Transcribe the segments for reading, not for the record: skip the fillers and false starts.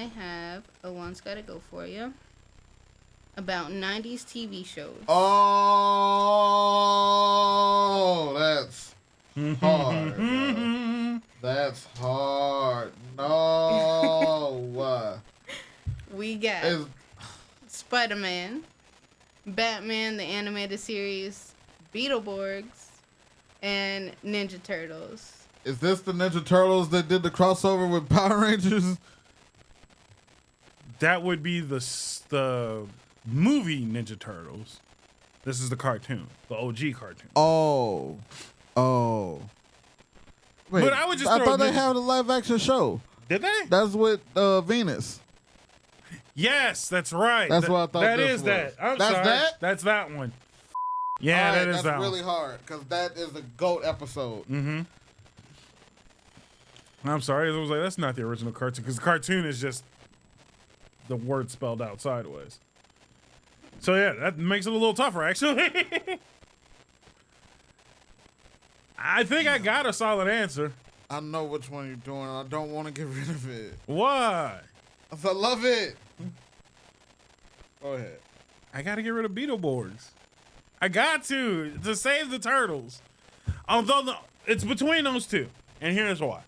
I have a One's Gotta Go for you about 90s TV shows. Oh, that's hard. That's hard. No. We got Spider-Man, Batman, the animated series, BeetleBorgs, and Ninja Turtles. Is this the Ninja Turtles that did the crossover with Power Rangers? That would be the movie Ninja Turtles. This is the cartoon, the OG cartoon. Oh. Wait, But I would just I thought they had a live action show. Did they? That's with Venus. Yes, that's right. That's what I thought That this is was. that. I'm That's sorry. that? That's that one. Yeah, that is that's that really one. hard because that is a GOAT episode. Mm-hmm. I'm sorry. I was like, that's not the original cartoon because the cartoon is just the word spelled out sideways. So yeah, that makes it a little tougher actually. I think I got a solid answer. I know which one you're doing. I don't want to get rid of it. Why? I love it. Go ahead. I gotta get rid of BeetleBorgs. I got to save the turtles. Although it's between those two, and here's why.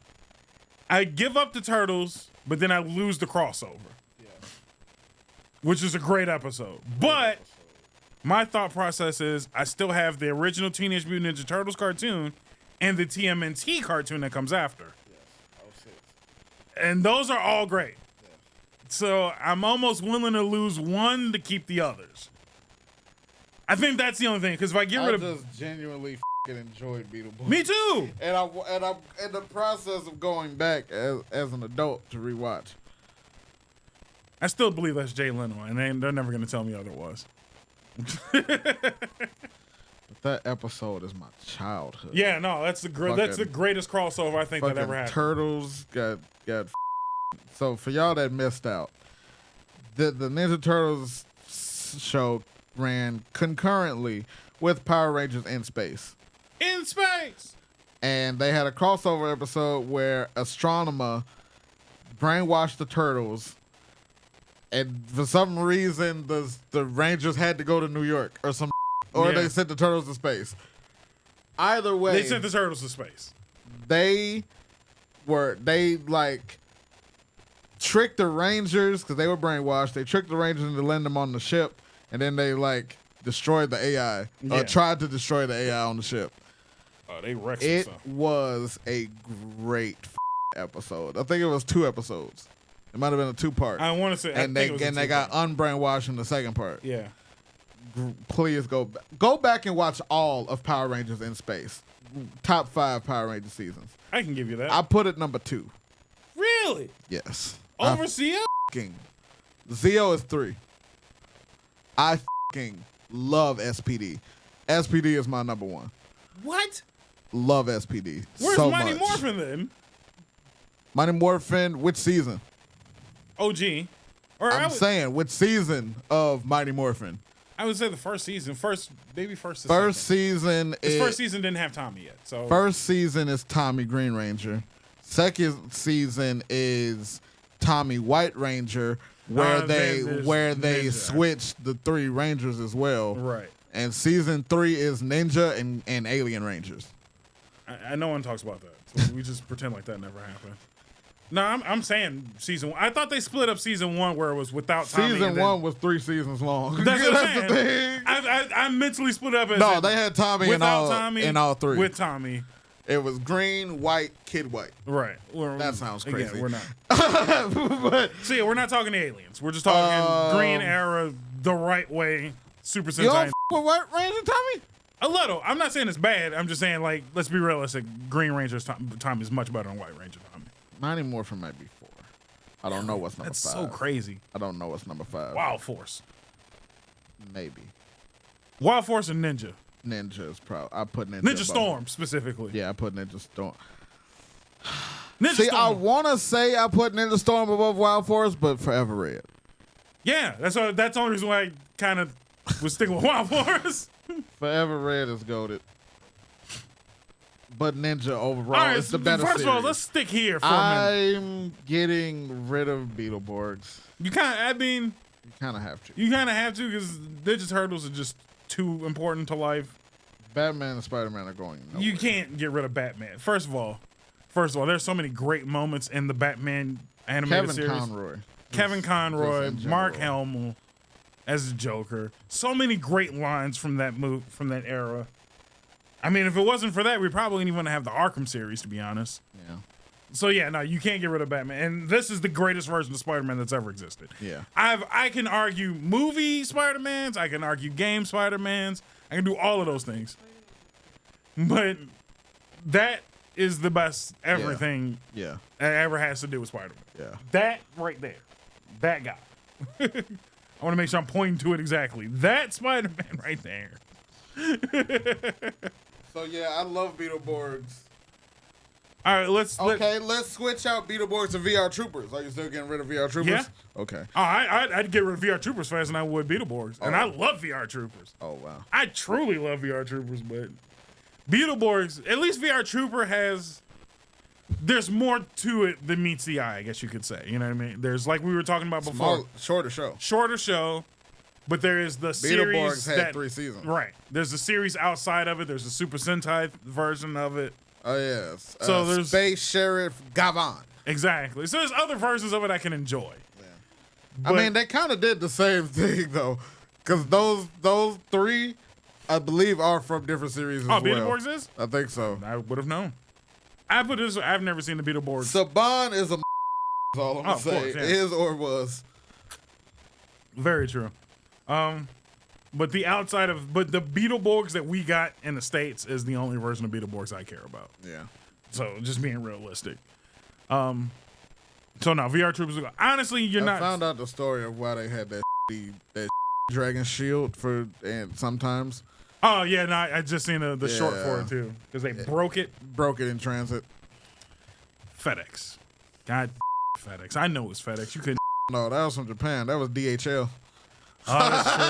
I give up the turtles, but then I lose the crossover, which is a great episode. But my thought process is I still have the original Teenage Mutant Ninja Turtles cartoon and the TMNT cartoon that comes after. And those are all great. So I'm almost willing to lose one to keep the others. I think that's the only thing, because if I get rid of... I just genuinely enjoyed BeetleBorgs. Me too! And I'm in the process of going back as an adult to rewatch. I still believe that's Jay Leno, and they're never going to tell me otherwise. That episode is my childhood. Yeah, no, that's the greatest crossover I think that ever happened. Turtles got so for y'all that missed out, the Ninja Turtles show ran concurrently with Power Rangers in Space. In space! And they had a crossover episode where Astronomer brainwashed the Turtles, and for some reason the Rangers had to go to New York or some, or they sent the Turtles to space. Either way, they sent the Turtles to space. They tricked the Rangers because they were brainwashed. They tricked the Rangers into letting them on the ship, and then they destroyed the AI or tried to destroy the AI on the ship. Oh, they wrecked it. Stuff. Was a great episode. I think it was 2 episodes. It might have been a 2-part. I want to say, and they got unbrainwashed in the second part. Yeah. Please go back and watch all of Power Rangers in Space. Top 5 Power Ranger seasons. I can give you that. I put it number 2. Really? Yes. Over Zeo? Zeo is 3. I love SPD. SPD is my number 1. What? Love SPD. Where's so Mighty much. Morphin then? Mighty Morphin, which season? OG. I'm saying, which season of Mighty Morphin? I would say the first season. First season first season didn't have Tommy yet. So first season is Tommy Green Ranger. Second season is Tommy White Ranger, where they switched the 3 Rangers as well. Right. And season 3 is Ninja and Alien Rangers. I no one talks about that. So we just pretend like that never happened. No, I'm saying season 1. I thought they split up season 1 where it was without Tommy. Season 1 was 3 seasons long. That's what I'm saying. The thing. I mentally split up as no, they had Tommy in all 3. With Tommy. It was Green, White, Kid White. Right. That sounds crazy. Again, we're not. But, see, we're not talking aliens. We're just talking Green era, the right way, Super Sentai. You don't with White Ranger Tommy? A little. I'm not saying it's bad. I'm just saying, let's be realistic. Green Ranger's Tommy is much better than White Ranger Tommy. Mighty Morphin might be 4. I don't know what's number 5. That's so crazy. I don't know what's number 5. Wild Force. Maybe. Wild Force and Ninja. Ninja is probably. I put Ninja. Ninja Storm specifically. Yeah, I put Ninja Storm. Storm. I want to say I put Ninja Storm above Wild Force, but Forever Red. Yeah, that's the only reason why I kind of was sticking with Wild Force. Forever Red is goated. but Ninja overall All right, is the better first series. of all, let's stick here for a minute. I'm getting rid of BeetleBorgs. You kind of You kind of have to. because Ninja Turtles are just too important to life. Batman and Spider-Man are going nowhere. You can't get rid of Batman. First of all, there's so many great moments in the Batman animated series. Kevin Conroy, Mark Hamill as the Joker. So many great lines from that from that era. I mean, if it wasn't for that, we probably wouldn't even have the Arkham series, to be honest. Yeah. So yeah, no, you can't get rid of Batman, and this is the greatest version of Spider-Man that's ever existed. Yeah. I can argue movie Spider-Mans, I can argue game Spider-Mans, I can do all of those things, but that is the best everything that ever has to do with Spider-Man. Yeah. That right there, that guy. I want to make sure I'm pointing to it exactly. That Spider-Man right there. So yeah, I love BeetleBorgs. All right, let's switch out BeetleBorgs to VR Troopers. Are you still getting rid of VR Troopers? Yeah. Okay. Oh, I'd get rid of VR Troopers faster than I would BeetleBorgs. And I love VR Troopers. Oh, wow. I truly love VR Troopers, but BeetleBorgs, at least VR Trooper there's more to it than meets the eye, I guess you could say. You know what I mean? There's, like we were talking about before. Shorter show. Shorter show, but there is the series BeetleBorgs had 3 seasons. Right. There's the series outside of it. There's a Super Sentai version of it. Oh, yes. So there's Space Sheriff Gavan. Exactly. So there's other versions of it I can enjoy. Yeah. I mean, they kind of did the same thing, though. Because those 3, I believe, are from different series as well. BeetleBorgs is? I think so. I would have known. I've never seen the BeetleBorgs. Saban is a all I'm going to say. Course, yeah. Is or was. Very true. But the BeetleBorgs that we got in the States is the only version of BeetleBorgs I care about. Yeah. So just being realistic. So now VR Troopers. Honestly, I found out the story of why they had that dragon shield and sometimes. Oh yeah, no, I just seen the short for it too because they broke it in transit. FedEx. God, FedEx. I know it was FedEx. You couldn't. No, that was from Japan. That was DHL. Oh, that's true.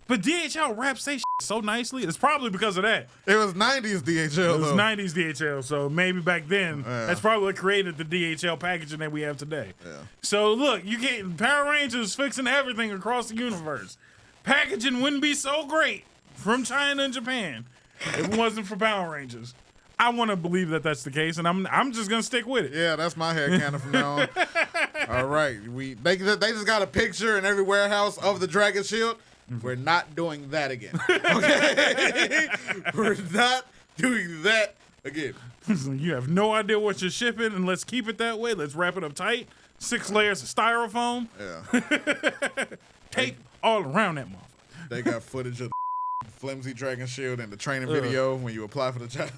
But DHL wraps they so nicely. It's probably because of that. It was 90s DHL. It was 90s DHL, so maybe back then that's probably what created the DHL packaging that we have today. Yeah. So look, you can't. Power Rangers fixing everything across the universe. Packaging wouldn't be so great from China and Japan if it wasn't for Power Rangers. I want to believe that that's the case, and I'm just gonna stick with it. Yeah, that's my headcanon from now on. All right, they just got a picture in every warehouse of the Dragon Shield. We're not doing that again. Okay, we're not doing that again. You have no idea what you're shipping, and let's keep it that way. Let's wrap it up tight. 6 layers of styrofoam. Yeah, tape all around that motherfucker. They got footage of the flimsy Dragon Shield and the training video when you apply for the job.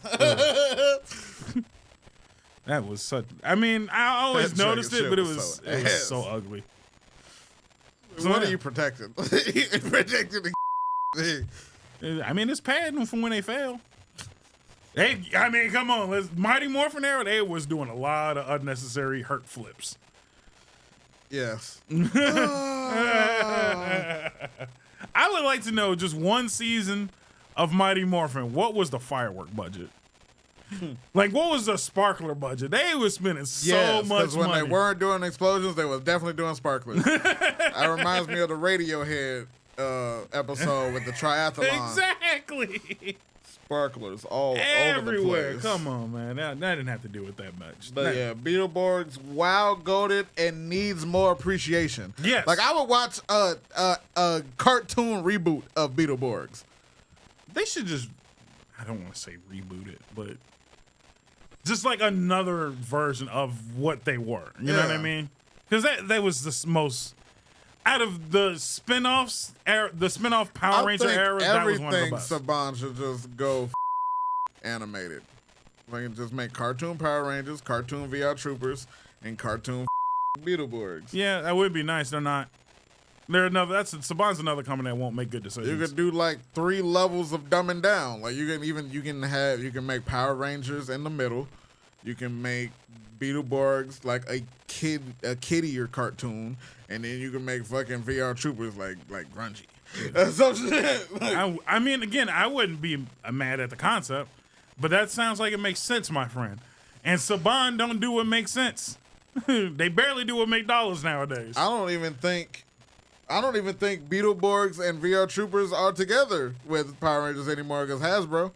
That was such. I mean, I always noticed it, but it was so ugly. So what are you protecting? Protecting the thing. I mean, it's padding from when they fail. I mean, come on. Mighty Morphin Era, they was doing a lot of unnecessary hurt flips. Yes. I would like to know just one season of Mighty Morphin. What was the firework budget? Like, what was the sparkler budget? They was spending so much money. Because when they weren't doing explosions, they was definitely doing sparklers. That reminds me of the Radiohead episode with the triathlon. Exactly. Sparklers all everywhere. over the place. Come on, man. That didn't have to do with that much. But yeah, BeetleBorgs, wow, goated and needs more appreciation. Yes. Like, I would watch a cartoon reboot of BeetleBorgs. They should just, I don't want to say reboot it, but just like another version of what they were. You know what I mean? Because that was the most, out of the spinoffs, the spinoff Power Ranger era, that was one of the best. Saban should just go animated. They can just make cartoon Power Rangers, cartoon VR Troopers, and cartoon BeetleBorgs. Yeah, that would be nice. They're not. Saban's another company that won't make good decisions. You could do like 3 levels of dumbing down. Like you can make Power Rangers in the middle. You can make BeetleBorgs like a kiddier cartoon, and then you can make fucking VR Troopers like grungy. Some shit. I mean, again, I wouldn't be mad at the concept. but that sounds like it makes sense, my friend. And Saban don't do what makes sense. They barely do what make dollars nowadays. I don't even think Beetleborgs and VR Troopers are together with Power Rangers anymore because Hasbro.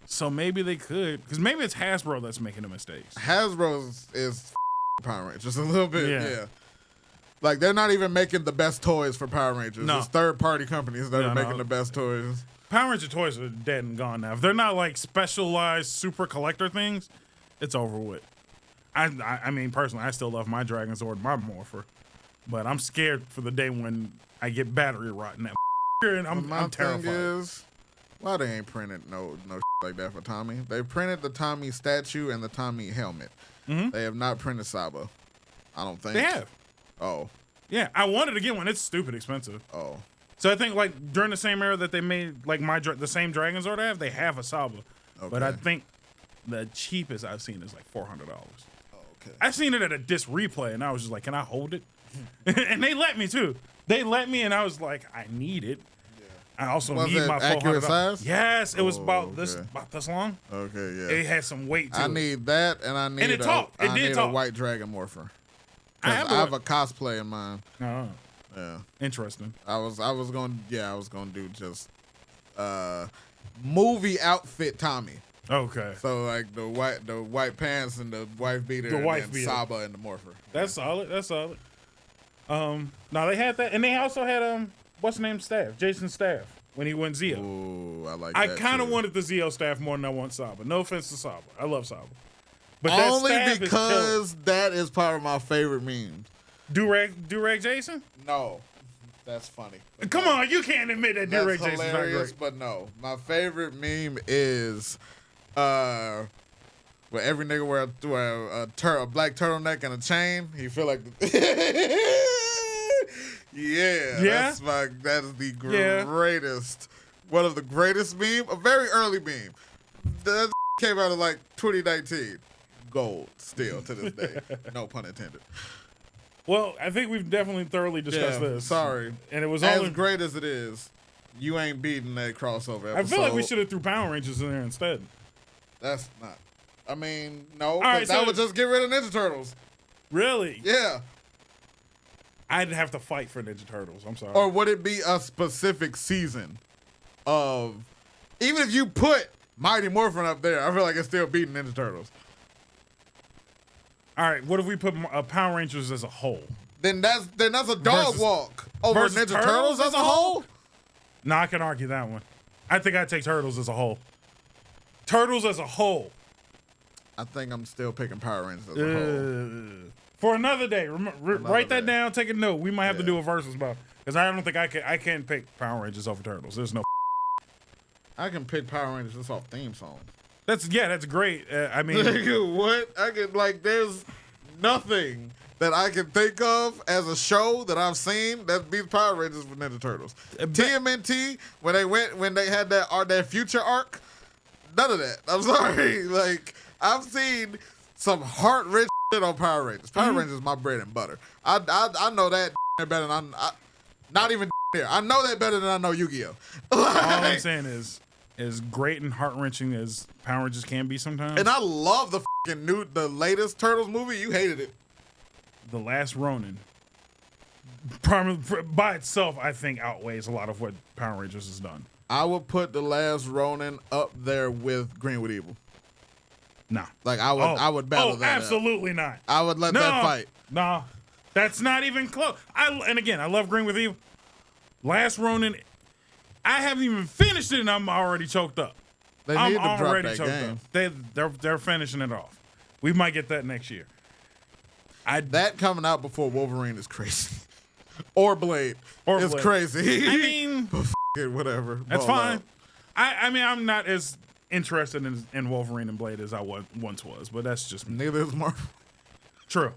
So maybe they could, because maybe it's Hasbro that's making the mistakes. Hasbro is Power Rangers a little bit, yeah. Like, they're not even making the best toys for Power Rangers. No. It's third-party companies that are making the best toys. Power Ranger toys are dead and gone now. If they're not like specialized super collector things, it's over with. I mean, personally, I still love my Dragon Zord, my Morpher, but I'm scared for the day when I get battery rot in that and I'm terrified. Thing is, why they ain't printed no like that for Tommy? They printed the Tommy statue and the Tommy helmet. Mm-hmm. They have not printed Saba. I don't think They have. Oh. Yeah, I wanted to get one. It's stupid expensive. Oh. So I think like during the same era that they made like the same Dragon Zord I have, they have a Saba. Okay. But I think the cheapest I've seen is like $400. Oh, okay. I seen it at a disc replay, and I was just like, "Can I hold it?" And they let me too. They let me, and I was like, "I need it." Yeah. I also need my accurate $400. size. Yes, it was about okay. this long. Okay, yeah. It had some weight to it. I need that, and I need And it talked. It I did need talk. a white dragon morpher. I I have have a cosplay in mind. Oh, Yeah. interesting. I was gonna do just movie outfit Tommy. Okay, So like the white pants and the wife beater, and Saba and the morpher. that's solid. That's solid. Now they had that, and they also had what's the name staff? Jason Staff when he went Zeo. Ooh, I like. I that kind of too. wanted the Zeo staff more than I want Saba. No offense to Saba, I love Saba, but Only that staff because that is part of my favorite memes. Durag Jason. No, that's funny. Come on, you can't admit that That's Durag Jason's not hilarious, great. but no. My favorite meme is where every nigga wear a black turtleneck and a chain. He feel like Yeah? that is the greatest. One of the greatest meme, a very early meme. That came out in like 2019. Gold still to this day. No pun intended. Well, I think we've definitely thoroughly discussed this. Sorry. And it was As only great as it is, you ain't beating that crossover episode. I feel like we should have threw Power Rangers in there instead. That's not. I mean, no, All right, that so- would just get rid of Ninja Turtles. Really? Yeah. I'd have to fight for Ninja Turtles. I'm sorry. Or would it be a specific season of, even if you put Mighty Morphin up there, I feel like it's still beating Ninja Turtles. All right, what if we put Power Rangers as a whole? Then that's a dog Versus- walk over versus Ninja Turtles as a whole. No, I can argue that one. I think I'd take Turtles as a whole. Turtles as a whole. I think I'm still picking Power Rangers as a whole. For another day. Write that day. down. Take a note. We might have to do a versus about because I don't think I can pick Power Rangers over Turtles. There's no. I can pick Power Rangers just off theme song. That's great. I mean, What? I could there's nothing that I can think of as a show that I've seen that beats Power Rangers with Ninja Turtles. TMNT when they had that future arc, none of that. I'm sorry. Like I've seen some heart-rich shit on Power Rangers. Power Rangers is my bread and butter. I know that better than not even here. I know that better than I know Yu-Gi-Oh. all I'm saying is as great and heart-wrenching as Power Rangers can be sometimes. And I love the latest Turtles movie. You hated it. The Last Ronin, by itself, I think outweighs a lot of what Power Rangers has done. I would put The Last Ronin up there with Greenwood Evil. No. Like I would battle that. Absolutely not. I would let that fight. No, that's not even close. And again, I love Green with Evil. Last Ronin, I haven't even finished it, and I'm already choked up. They need to drop that game. They're finishing it off. We might get that next year. That coming out before Wolverine is crazy. Or Blade. It's Blade. crazy. I mean, whatever. that's Ball fine. out. I mean, I'm not as interested in Wolverine and Blade as I once was, but that's just me. Neither is Marvel. True.